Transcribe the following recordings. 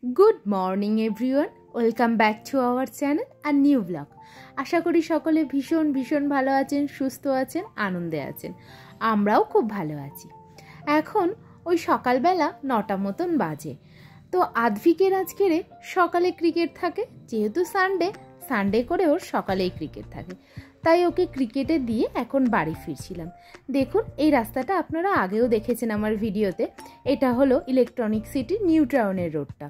Good morning everyone welcome back to our channel और new blog. आशा करी सकले भीषण भीषण भालो आছেন, सुस्थ आছেন, आनंदे आছেন। আমরাও খুব ভালো আছি। এখন ওই সকালবেলা 9টা মতন বাজে। তো আদভিকের আজকের সকালে ক্রিকেট থাকে, যেহেতু সানডে করে ওর সকালেই ক্রিকেট থাকে, তাই ওকে ক্রিকেটে দিয়ে এখন বাড়ি ফিরছিলাম। দেখুন এই রাস্তাটা আপনারা আগেও দেখেছেন আমার ভিডিওতে। এটা হলো ইলেকট্রনিক সিটি নিউ টাউনের রোডটা।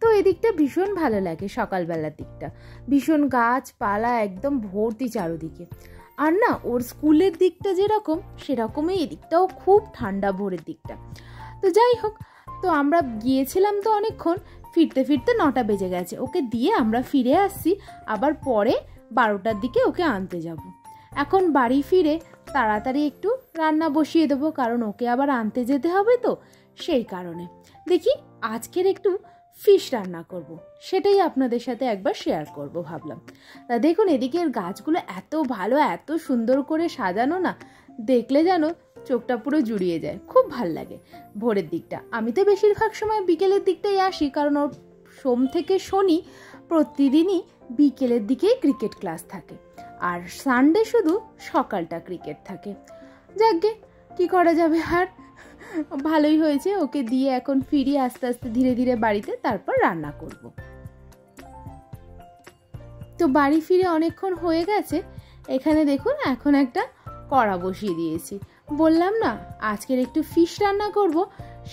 তো এদিকটা ভীষণ ভালো লাগে, সকালবেলার দিকটা ভীষণ গাছপালা একদম ভর্তি চারোদিকে। আর না ওর স্কুলের দিকটা যেরকম সেরকমই এদিকটাও খুব ঠান্ডা ভোরের দিকটা। তো যাই হোক, তো আমরা গিয়েছিলাম তো অনেকক্ষণ, ফিরতে ফিরতে 9টা বেজে গেছে। ওকে দিয়ে আমরা ফিরে আসছি, আবার পরে 12টার দিকে ওকে আনতে যাব। এখন বাড়ি ফিরে তাড়াতাড়ি একটু রান্না বসিয়ে দেবো, কারণ ওকে আবার আনতে যেতে হবে, তো সেই কারণে দেখি আজকের একটু ফিশ রান্না করব, সেটাই আপনাদের সাথে একবার শেয়ার করব ভাবলাম। তা দেখুন এদিকের গাছগুলো এত ভালো, এত সুন্দর করে সাজানো, না দেখলে যেন চোখটা পুরো জুড়িয়ে যায়, খুব ভাল লাগে ভোরের দিকটা। আমি তো বেশিরভাগ সময় বিকেলের দিকটাই আসি, কারণ ওর সোম থেকে শনি প্রতিদিনই বিকেলের দিকেই ক্রিকেট ক্লাস থাকে, আর সানডে শুধু সকালটা ক্রিকেট থাকে। যাকগে কি করা যাবে, আর ভালোই হয়েছে ওকে দিয়ে এখন ফিরি আস্তে আস্তে ধীরে ধীরে বাড়িতে, তারপর রান্না করব। তো বাড়ি ফিরে অনেকক্ষণ হয়ে গেছে। এখানে দেখুন এখন একটা কড়া বসিয়ে দিয়েছি। বললাম না আজকের একটু ফিশ রান্না করব,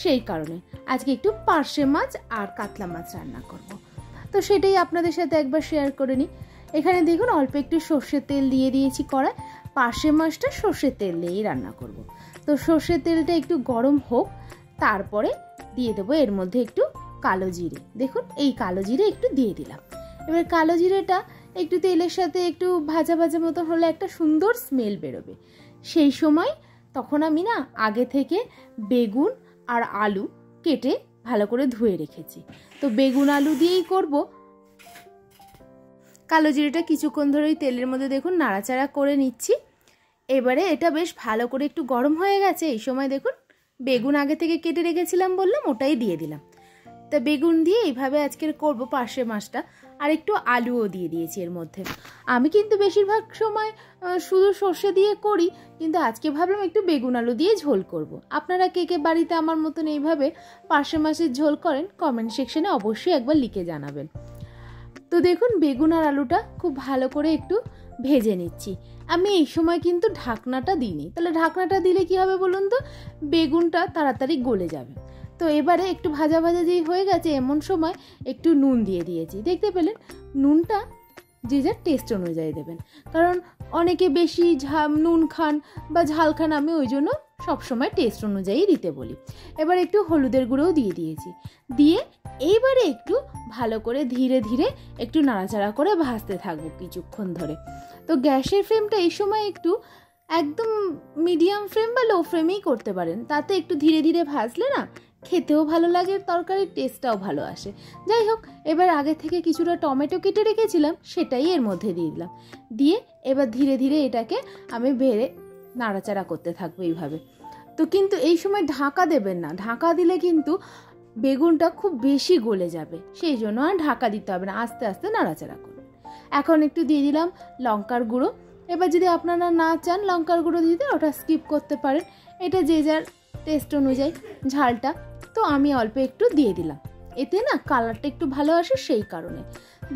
সেই কারণে আজকে একটু পার্শে মাছ আর কাতলা মাছ রান্না করব। তো সেটাই আপনাদের সাথে একবার শেয়ার করে নিই। এখানে দেখুন অল্প একটু সর্ষের তেল দিয়ে দিয়েছি কড়ায়। পার্শে মাছটা সর্ষের তেল দিয়েই রান্না করব। তো সর্ষের তেলটা একটু গরম হোক, তারপরে দিয়ে দেবো এর মধ্যে একটু কালো জিরে। দেখুন এই কালো জিরে একটু দিয়ে দিলাম। এবার কালো জিরেটা একটু তেলের সাথে একটু ভাজা ভাজা মতো হলে একটা সুন্দর স্মেল বেরোবে। সেই সময় তখন আমি না আগে থেকে বেগুন আর আলু কেটে ভালো করে ধুয়ে রেখেছি। তো বেগুন আলু দিয়েই করব। কালো জিরেটা কিছুক্ষণ ধরেই তেলের মধ্যে দেখুন নাড়াচাড়া করে নিচ্ছি। এবারে এটা বেশ ভালো করে একটু গরম হয়ে গেছে। এই সময় দেখুন বেগুন আগে থেকে কেটে রেখেছিলাম বললাম, ওটাই দিয়ে দিলাম। তা বেগুন দিয়ে এইভাবে আজকের করব পার্শে মাছটা, আর একটু আলুও দিয়ে দিয়েছি এর মধ্যে। আমি কিন্তু বেশিরভাগ সময় শুধু সর্ষে দিয়ে করি, কিন্তু আজকে ভাবলাম একটু বেগুন আলু দিয়ে ঝোল করব। আপনারা কে কে বাড়িতে আমার মতন এইভাবে পার্শে মাছের ঝোল করেন কমেন্ট সেকশনে অবশ্যই একবার লিখে জানাবেন। তো দেখুন বেগুন আর আলুটা খুব ভালো করে একটু ভেজে নিচ্ছি। আমি এই সময় কিন্তু ঢাকনাটা দিইনি, তাহলে ঢাকনাটা দিলে কি হবে বলুন তো, বেগুনটা তাড়াতাড়ি গলে যাবে। তো এবারে একটু ভাজা ভাজা যেই হয়ে গেছে, এমন সময় একটু নুন দিয়ে দিয়েছি। দেখতে পেলেন নুনটা যে যার টেস্ট অনুযায়ী দেবেন, কারণ অনেকে বেশি নুন খান বা ঝাল খান, আমি ওই জন্য সবসময় টেস্ট অনুযায়ী দিতে বলি। এবার একটু হলুদের গুঁড়োও দিয়ে দিয়েছি। দিয়ে এইবারে একটু ভালো করে ধীরে ধীরে একটু নাড়াচাড়া করে ভাজতে থাকবো কিছুক্ষণ ধরে। তো গ্যাসের ফ্লেমটা এই সময় একটু একদম মিডিয়াম ফ্লেম বা লো ফ্লেমেই করতে পারেন, তাতে একটু ধীরে ধীরে ভাজলে না খেতেও ভালো লাগে, তরকারির টেস্টটাও ভালো আসে। যাই হোক, এবার আগে থেকে কিছুটা টমেটো কেটে রেখেছিলাম, সেটাই এর মধ্যে দিয়ে দিলাম। দিয়ে এবার ধীরে ধীরে এটাকে আমি বেড়ে নাড়াচাড়া করতে থাকবো এইভাবে। তো কিন্তু এই সময় ঢাকা দেবেন না, ঢাকা দিলে কিন্তু বেগুনটা খুব বেশি গলে যাবে, সেই জন্য আর ঢাকা দিতে হবে না, আস্তে আস্তে নাড়াচাড়া করবেন। এখন একটু দিয়ে দিলাম লঙ্কার গুঁড়ো। এবার যদি আপনারা না চান লঙ্কার গুঁড়ো দিতে, ওটা স্কিপ করতে পারেন, এটা যে যার টেস্ট অনুযায়ী ঝালটা। তো আমি অল্প একটু দিয়ে দিলাম, এতে না কালারটা একটু ভালো আসে, সেই কারণে।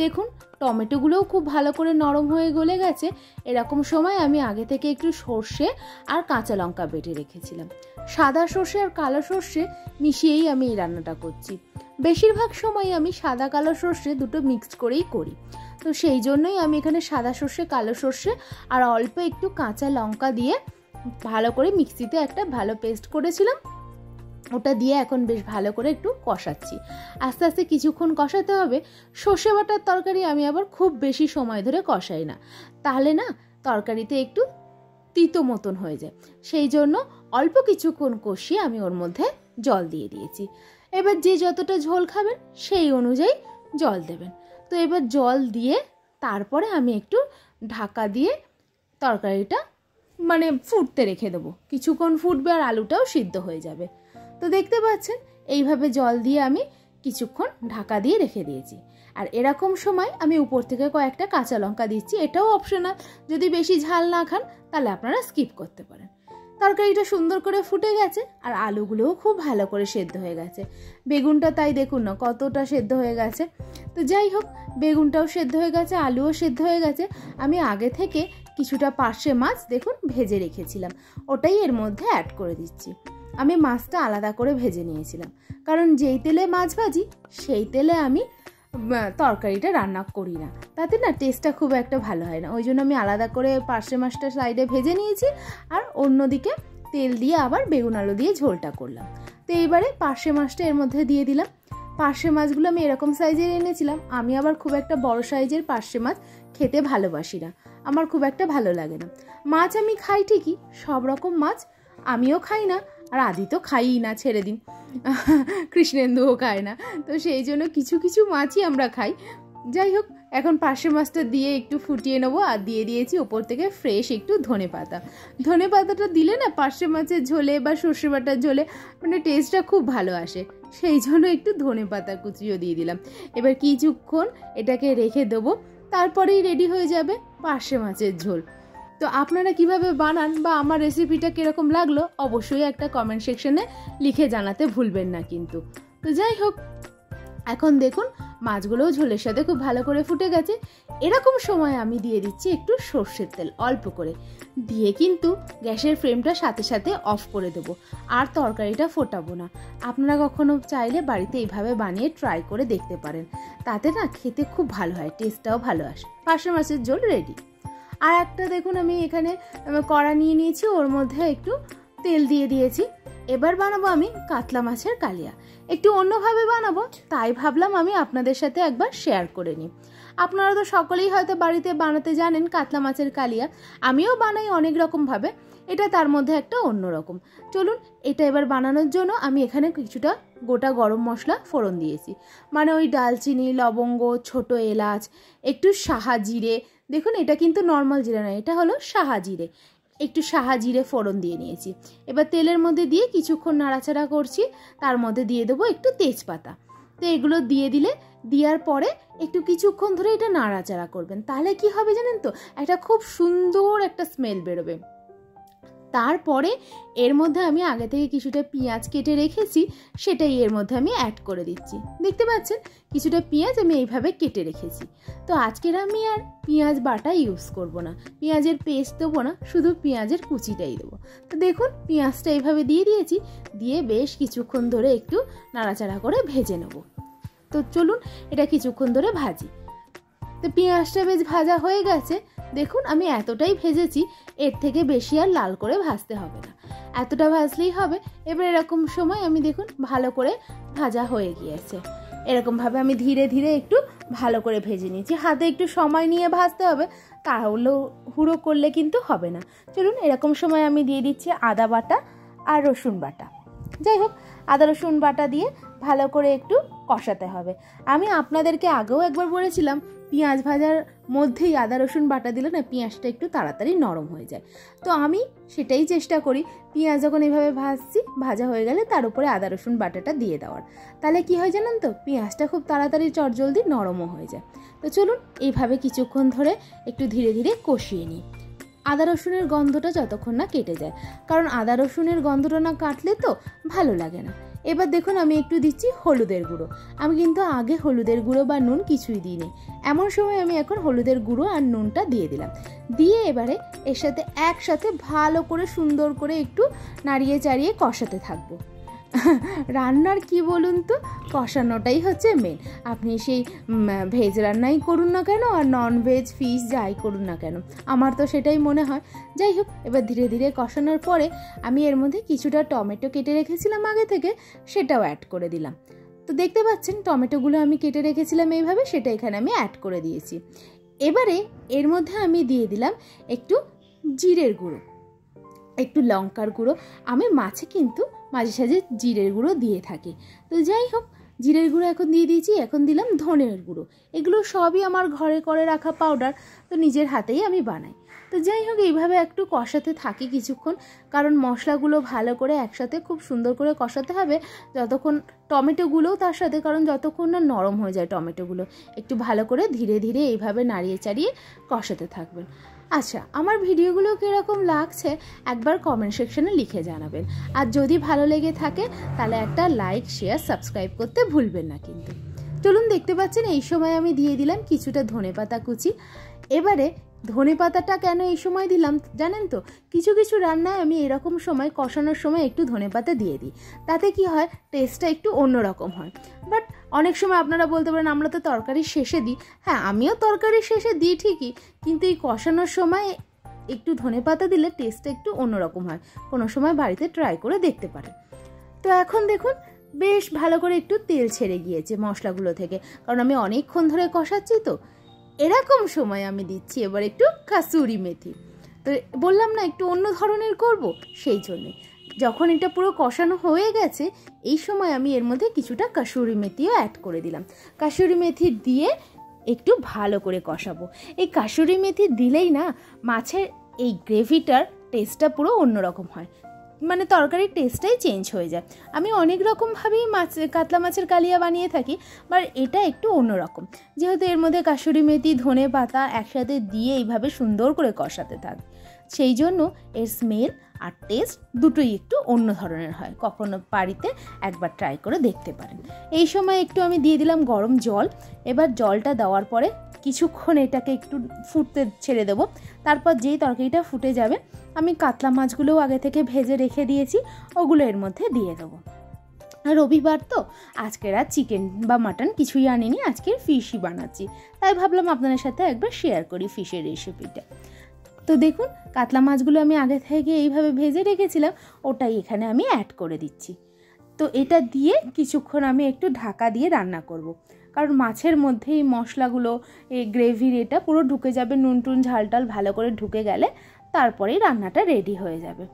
দেখুন টমেটোগুলোও খুব ভালো করে নরম হয়ে গলে গেছে। এরকম সময় আমি আগে থেকে একটু সর্ষে আর কাঁচা লঙ্কা বেটে রেখেছিলাম। সাদা সর্ষে আর কালো সর্ষে মিশিয়েই আমি এই রান্নাটা করছি। বেশিরভাগ সময় আমি সাদা কালো সর্ষে দুটো মিক্সড করেই করি। তো সেই জন্যই আমি এখানে সাদা সর্ষে, কালো সর্ষে আর অল্প একটু কাঁচা লঙ্কা দিয়ে ভালো করে মিক্সিতে একটা ভালো পেস্ট করেছিলাম, ওটা দিয়ে এখন বেশ ভালো করে একটু কষাচ্ছি। আস্তে আস্তে কিছুক্ষণ কষাতে হবে। সর্ষে বাটার তরকারি আমি আবার খুব বেশি সময় ধরে কষাই না, তাহলে না তরকারিতে একটু তিতো মতন হয়ে যায়। সেই জন্য অল্প কিছুক্ষণ কষিয়ে আমি ওর মধ্যে জল দিয়ে দিয়েছি। এবার যে যতটা ঝোল খাবেন সেই অনুযায়ী জল দেবেন। তো এবার জল দিয়ে তারপরে আমি একটু ঢাকা দিয়ে তরকারিটা মানে ফুটতে রেখে দেবো। কিছুক্ষণ ফুটবে আর আলুটাও সিদ্ধ হয়ে যাবে। তো দেখতে পাচ্ছেন এইভাবে জল দিয়ে আমি কিছুক্ষণ ঢাকা দিয়ে রেখে দিয়েছি। আর এরকম সময় আমি উপর থেকে কয়েকটা কাঁচা লঙ্কা দিচ্ছি, এটাও অপশনাল, যদি বেশি ঝাল না খান তাহলে আপনারা স্কিপ করতে পারেন। তরকারিটা সুন্দর করে ফুটে গেছে আর আলুগুলোও খুব ভালো করে সেদ্ধ হয়ে গেছে। বেগুনটা তাই দেখুন না কতটা সেদ্ধ হয়ে গেছে। তো যাই হোক, বেগুনটাও সেদ্ধ হয়ে গেছে, আলুও সেদ্ধ হয়ে গেছে। আমি আগে থেকে কিছুটা পার্শে মাছ দেখুন ভেজে রেখেছিলাম, ওটাই এর মধ্যে অ্যাড করে দিচ্ছি। আমি মাছটা আলাদা করে ভেজে নিয়েছিলাম, কারণ যেই তেলে মাছ ভাজি সেই তেলে আমি তরকারিটা রান্না করি না, তাতে না টেস্টটা খুব একটা ভালো হয় না। ওই জন্য আমি আলাদা করে পার্শে মাছটা সাইডে ভেজে নিয়েছি আর অন্যদিকে তেল দিয়ে আবার বেগুন আলু দিয়ে ঝোলটা করলাম। তো এইবারে পার্শে মাছটা এর মধ্যে দিয়ে দিলাম। পার্শে মাছগুলো আমি এরকম সাইজের এনেছিলাম। আমি আবার খুব একটা বড় সাইজের পার্শে মাছ খেতে ভালোবাসি না, আমার খুব একটা ভালো লাগে না। মাছ আমি খাই ঠিকই, সব রকম মাছ আমিও খাই না, আর আদি তো খাইই না, ছেড়ে দিন, কৃষ্ণেন্দুও খায় না। তো সেই জন্য কিছু কিছু মাছই আমরা খাই। যাই হোক, এখন পার্শে মাছটা দিয়ে একটু ফুটিয়ে নেবো, আর দিয়ে দিয়েছি ওপর থেকে ফ্রেশ একটু ধনে পাতা। ধনে পাতাটা দিলে না পার্শে মাছের ঝোলে বা সর্ষে বাটার ঝোলে মানে টেস্টটা খুব ভালো আসে, সেই জন্য একটু ধনে পাতা কুচিও দিয়ে দিলাম। এবার কিছুক্ষণ এটাকে রেখে দেবো, তারপরেই রেডি হয়ে যাবে পার্শে মাছের ঝোল। তো আপনারা কিভাবে বানান বা আমার রেসিপিটা কীরকম লাগলো অবশ্যই একটা কমেন্ট সেকশনে লিখে জানাতে ভুলবেন না কিন্তু। তো যাই হোক, এখন দেখুন মাছগুলোও ঝোলের সাথে খুব ভালো করে ফুটে গেছে। এরকম সময় আমি দিয়ে দিচ্ছি একটু সর্ষের তেল অল্প করে দিয়ে, কিন্তু গ্যাসের ফ্লেমটা সাথে সাথে অফ করে দেবো, আর তরকারিটা ফোটাবো না। আপনারা কখনো চাইলে বাড়িতে এইভাবে বানিয়ে ট্রাই করে দেখতে পারেন, তাতে না খেতে খুব ভালো হয়, টেস্টটাও ভালো আসে। পার্শে মাছের ঝোল রেডি। আর একটা দেখুন আমি এখানে কড়া নিয়ে নিয়েছি, ওর মধ্যে একটু তেল দিয়ে দিয়েছি। এবার বানাবো আমি কাতলা মাছের কালিয়া, একটু অন্যভাবে বানাবো, তাই ভাবলাম আমি আপনাদের সাথে একবার শেয়ার করে নিই। আপনারা তো সকলেই হয়তো বাড়িতে বানাতে জানেন কাতলা মাছের কালিয়া, আমিও বানাই অনেক রকমভাবে, এটা তার মধ্যে একটা অন্যরকম। চলুন, এটা এবার বানানোর জন্য আমি এখানে কিছুটা গোটা গরম মশলা ফোড়ন দিয়েছি, মানে ওই ডালচিনি, লবঙ্গ, ছোট এলাচ, একটু সাহা জিরে, দেখুন এটা কিন্তু নর্মাল জিরে নয়, এটা হলো সাহা জিরে, একটু সাহা জিরে ফোড়ন দিয়ে নিয়েছি। এবার তেলের মধ্যে দিয়ে কিছুক্ষণ নাড়াচাড়া করছি, তার মধ্যে দিয়ে দেবো একটু তেজপাতা। তো এগুলো দিয়ে দিলে, দেওয়ার পরে একটু কিছুক্ষণ ধরে এটা নাড়াচাড়া করবেন, তাহলে কি হবে জানেন তো, একটা খুব সুন্দর একটা স্মেল বেরোবে। তারপরে এর মধ্যে আমি আগে থেকে কিছুটা পেঁয়াজ কেটে রেখেছি, সেটাই এর মধ্যে আমি অ্যাড করে দিচ্ছি। দেখতে পাচ্ছেন কিছুটা পেঁয়াজ আমি এইভাবে কেটে রেখেছি। তো আজকের আমি আর পেঁয়াজ বাটা ইউজ করব না, পেঁয়াজের পেস্ট দেবো না, শুধু পেঁয়াজের কুচিটাই দেবো। তো দেখুন পেঁয়াজটা এইভাবে দিয়ে দিয়েছি, দিয়ে বেশ কিছুক্ষণ ধরে একটু নাড়াচাড়া করে ভেজে নেব। তো চলুন এটা কিছুক্ষণ ধরে ভাজি। তো পেঁয়াজটা বেশ ভাজা হয়ে গেছে, দেখুন আমি এতটাই ভেজেছি, এর থেকে বেশি আর লাল করে ভাজতে হবে না, এতটা ভাজলেই হবে। এবার এরকম সময় আমি দেখুন ভালো করে ভাজা হয়ে গিয়েছে, এরকমভাবে আমি ধীরে ধীরে একটু ভালো করে ভেজে নিয়েছি। হাতে একটু সময় নিয়ে ভাজতে হবে, তাহলেও হুড়ো করলে কিন্তু হবে না। চলুন এরকম সময় আমি দিয়ে দিচ্ছি আদা বাটা আর রসুন বাটা। যাই হোক, আদা রসুন বাটা দিয়ে ভালো করে একটু কষাতে হবে। আমি আপনাদেরকে আগেও একবার বলেছিলাম, পেঁয়াজ ভাজার মধ্যেই আদা রসুন বাটা দিলে না পেঁয়াজটা একটু তাড়াতাড়ি নরম হয়ে যায়। তো আমি সেটাই চেষ্টা করি, পেঁয়াজ যখন এইভাবে ভাজছি, ভাজা হয়ে গেলে তার উপরে আদা রসুন বাটাটা দিয়ে দেওয়ার, তাহলে কি হয় জানেন তো, পেঁয়াজটা খুব তাড়াতাড়ি চটজলদি নরমও হয়ে যায়। তো চলুন এইভাবে কিছুক্ষণ ধরে একটু ধীরে ধীরে কষিয়ে নিই, আদা রসুনের গন্ধটা যতক্ষণ না কেটে যায়, কারণ আদা রসুনের গন্ধটা না কাটলে তো ভালো লাগে না। এবার দেখুন আমি একটু দিচ্ছি হলুদের গুঁড়ো, আমি কিন্তু আগে হলুদের গুঁড়ো বা নুন কিছুই দিইনি, এমন সময় আমি এখন হলুদের গুঁড়ো আর নুনটা দিয়ে দিলাম। দিয়ে এবারে এর সাথে একসাথে ভালো করে সুন্দর করে একটু নাড়িয়ে চাড়িয়ে কষাতে থাকবো। রান্নার কি বলুন তো, কষানোটাই হচ্ছে মেন। আপনি সেই ভেজ রান্নাই করুন না কেন আর নন ভেজ ফিশ যাই করুন না কেন, আমার তো সেটাই মনে হয়। যাই হোক, এবার ধীরে ধীরে কষানোর পরে আমি এর মধ্যে কিছুটা টমেটো কেটে রেখেছিলাম আগে থেকে, সেটাও অ্যাড করে দিলাম। তো দেখতে পাচ্ছেন টমেটোগুলো আমি কেটে রেখেছিলাম এইভাবে, সেটা এখানে আমি অ্যাড করে দিয়েছি। এবারে এর মধ্যে আমি দিয়ে দিলাম একটু জিরের গুঁড়ো, একটু লঙ্কার গুঁড়ো, আমি মাছে কিন্তু মাঝে সাঝে জিরের গুঁড়ো দিয়ে থাকি। তো যাই হোক, জিরের গুঁড়ো এখন দিয়ে দিয়েছি, এখন দিলাম ধনের গুঁড়ো। এগুলো সবই আমার ঘরে করে রাখা পাউডার, তো নিজের হাতেই আমি বানাই। তো যাই হোক, এইভাবে একটু কষাতে থাকি কিছুক্ষণ, কারণ মশলাগুলো ভালো করে একসাথে খুব সুন্দর করে কষাতে হবে যতক্ষণ, টমেটোগুলোও তার সাথে, কারণ যতক্ষণ না নরম হয়ে যায় টমেটোগুলো, একটু ভালো করে ধীরে ধীরে এইভাবে নাড়িয়ে চাড়িয়ে কষাতে থাকবেন। আচ্ছা, আমার ভিডিওগুলো কীরকম লাগছে একবার কমেন্ট সেকশনে লিখে জানাবেন। আর যদি ভালো লেগে থাকে তাহলে একটা লাইক, শেয়ার, সাবস্ক্রাইব করতে ভুলবেন না কিন্তু। চলুন, দেখতে পাচ্ছেন এই সময় আমি দিয়ে দিলাম কিছুটা ধনেপাতা কুচি। এবারে ধনেপাতাটা কেন এই সময় দিলাম জানেন তো? কিছু কিছু রান্নায় আমি এরকম সময়, কষানোর সময় একটু ধনেপাতা দিয়ে দিই, তাতে কি হয়, টেস্টটা একটু অন্যরকম হয়। বাট অনেক সময় আপনারা বলতে পারেন আমরা তো তরকারির শেষে দিই। হ্যাঁ, আমিও তরকারির শেষে দিই ঠিকই, কিন্তু এই কষানোর সময় একটু ধনেপাতা দিলে টেস্টটা একটু অন্যরকম হয়। কোনো সময় বাড়িতে ট্রাই করে দেখতে পারেন। তো এখন দেখুন বেশ ভালো করে একটু তেল ছেড়ে গিয়েছে মশলাগুলো থেকে, কারণ আমি অনেকক্ষণ ধরে কষাচ্ছি। তো এরকম সময় আমি দিচ্ছি এবার একটু কাসুরি মেথি। তো বললাম না একটু অন্য ধরনের করব, সেই জন্যে যখন এটা পুরো কষানো হয়ে গেছে এই সময় আমি এর মধ্যে কিছুটা কাসুরি মেথিও অ্যাড করে দিলাম। কাসুরি মেথি দিয়ে একটু ভালো করে কষাবো। এই কাসুরি মেথি দিলেই না মাছের এই গ্রেভিটার টেস্টটা পুরো অন্যরকম হয়, মানে তরকারির টেস্টটাই চেঞ্জ হয়ে যায়। আমি অনেক রকমভাবেই কাতলা মাছের কালিয়া বানিয়ে থাকি, বাট এটা একটু অন্যরকম, যেহেতু এর মধ্যে কাসুরি মেথি, ধনে পাতা একসাথে দিয়ে এইভাবে সুন্দর করে কষাতে থাকে, সেই জন্য এর স্মেল আর টেস্ট দুটোই একটু অন্য ধরনের হয়। কখনো বাড়িতে একবার ট্রাই করে দেখতে পারেন। এই সময় একটু আমি দিয়ে দিলাম গরম জল। এবার জলটা দেওয়ার পরে কিছুক্ষণ এটাকে একটু ফুটতে ছেড়ে দেবো। তারপর যেই তরকারিটা ফুটে যাবে, আমি কাতলা মাছগুলোও আগে থেকে ভেজে রেখে দিয়েছি, ওগুলো এর মধ্যে দিয়ে দেবো। রবিবার তো, আজকের আর চিকেন বা মাটন কিছুই আনিনি, আজকের ফিশই বানাচ্ছি, তাই ভাবলাম আপনাদের সাথে একবার শেয়ার করি ফিশের রেসিপিটা। তো দেখুন কাতলা মাছগুলো আমি আগে থেকে এইভাবে ভেজে রেখেছিলাম, ওটাই এখানে আমি অ্যাড করে দিচ্ছি। তো এটা দিয়ে কিছুক্ষণ আমি একটু ঢাকা দিয়ে রান্না করব, কারণ মাছের মধ্যে এই মশলাগুলো, এই গ্রেভির এটা পুরো ঢুকে যাবে, নুন টুন ঝাল টাল ভালো করে ঢুকে গেলে তারপরেই রান্নাটা রেডি হয়ে যাবে।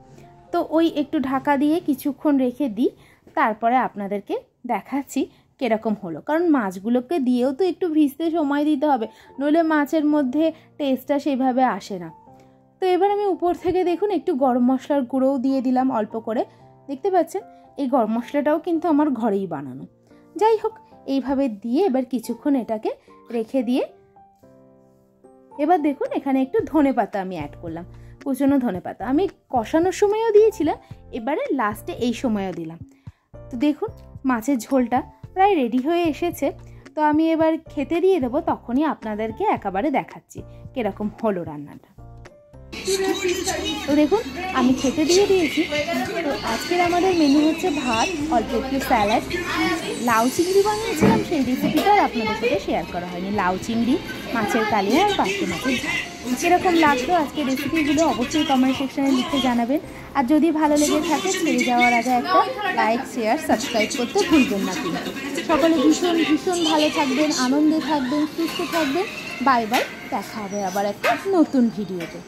তো ওই একটু ঢাকা দিয়ে কিছুক্ষণ রেখে দিই, তারপরে আপনাদেরকে দেখাচ্ছি কীরকম হলো, কারণ মাছগুলোকে দিয়েও তো একটু ভিজতে সময় দিতে হবে, নইলে মাছের মধ্যে টেস্টটা সেইভাবে আসে না। তো এবার আমি উপর থেকে দেখুন একটু গরম মশলার গুঁড়োও দিয়ে দিলাম অল্প করে। দেখতে পাচ্ছেন এই গরম মশলাটাও কিন্তু আমার ঘরেই বানানো। যাই হোক, এইভাবে দিয়ে এবার কিছুক্ষণ এটাকে রেখে দিয়ে এবার দেখুন এখানে একটু ধনেপাতা আমি অ্যাড করলাম, কুচনো ধনেপাতা। আমি কষানোর সময়ও দিয়েছিলাম, এবারে লাস্টে এই সময়ও দিলাম। তো দেখুন মাছের ঝোলটা প্রায় রেডি হয়ে এসেছে। তো আমি এবার খেতে দিয়ে দেবো, তখনই আপনাদেরকে একেবারে দেখাচ্ছি কীরকম হলো রান্নাটা। তো দেখুন আমি খেতে দিয়ে দিয়েছি। তো আজকের আমাদের মেনু হচ্ছে ভাত, অল্প একটু স্যালাড, লাউ চিংড়ি বানিয়েছিলাম, সেই রেসিপিটা আর আপনাদের সাথে শেয়ার করা হয়নি। লাউ চিংড়ি, মাছের কালিয়া আর পাঁচটি মাছের ঝাল। কীরকম লাগলো আজকের রেসিপিগুলো অবশ্যই কমেন্ট সেকশনে লিখে জানাবেন। আর যদি ভালো লেগে থাকে ছেড়ে যাওয়ার আগে একটা লাইক, শেয়ার, সাবস্ক্রাইব করতে ভুলবেন না কিন্তু। সকলে ভীষণ ভীষণ ভালো থাকবেন, আনন্দে থাকবেন, সুস্থ থাকবেন। বাই বাই, দেখা হবে আবার একটা নতুন ভিডিওতে।